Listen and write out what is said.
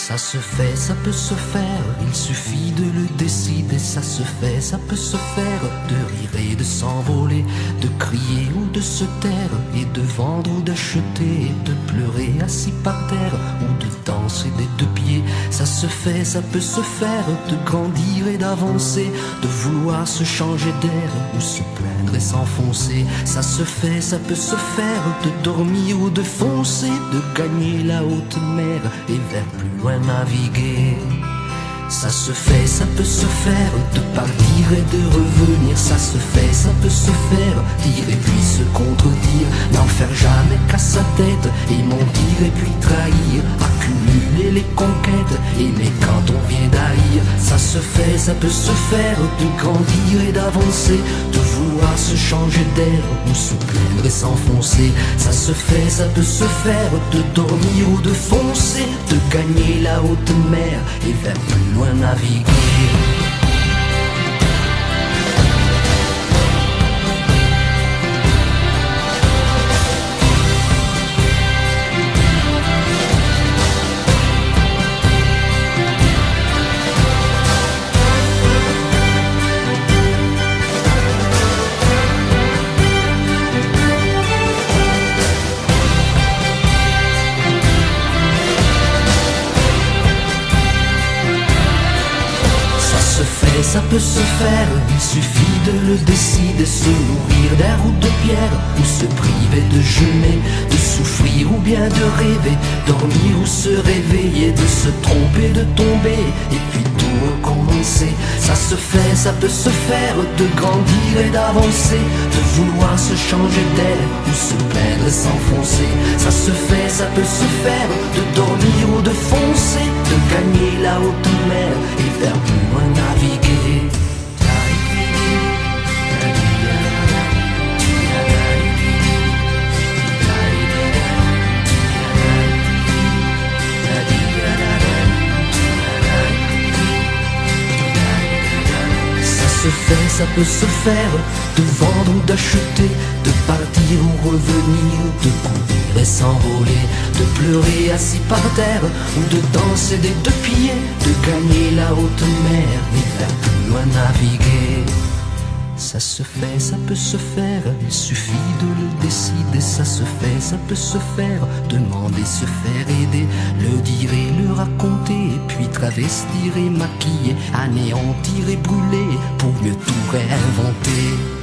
Ça se fait, ça peut se faire, il suffit de le décider. Ça se fait, ça peut se faire, de rire et de s'envoler, de crier ou de se taire, et de vendre ou d'acheter, de pleurer assis par terre, ou de danser des deux pieds. Ça se fait, ça peut se faire, de grandir et d'avancer, de vouloir se changer d'air, ou se plaindre et s'enfoncer. Ça se fait, ça peut se faire, de dormir ou de foncer, de gagner la haute mer et vers plus loin naviguer. Ça se fait, ça peut se faire, de partir et de revenir. Ça se fait, ça peut se faire, dire et puis se contredire, n'en faire jamais qu'à sa tête, et mentir et puis trahir, accumuler les conquêtes, aimer quand on vient d'haïr. Ça se fait, ça peut se faire, de grandir et d'avancer, de vouloir se changer d'air, ou se plaindre et s'enfoncer. Ça se fait, ça peut se faire, de dormir ou de foncer, de gagner la haute mer et vers plus loin naviguer. Ça peut se faire, il suffit de le décider. Se nourrir d'air ou de pierre, ou se priver de jeûner, de souffrir ou bien de rêver, dormir ou se réveiller, de se tromper, de tomber, et puis tout recommencer. Ça se fait, ça peut se faire, de grandir et d'avancer, de vouloir se changer d'air, ou se plaindre et s'enfoncer. Ça se fait, ça peut se faire, de dormir ou de foncer, de gagner la haute mer et vers plus loin naviguer. Ça se fait, ça peut se faire, de vendre ou d'acheter, de partir ou revenir, de courir et s'envoler, de pleurer assis par terre, ou de danser des deux pieds, de gagner la haute mer et vers plus loin naviguer. Ça se fait, ça peut se faire, il suffit de le décider. Ça se fait, ça peut se faire, demander, se faire aider, le dire et le raconter, et puis travestir et maquiller, anéantir et brûler, pour mieux tout réinventer.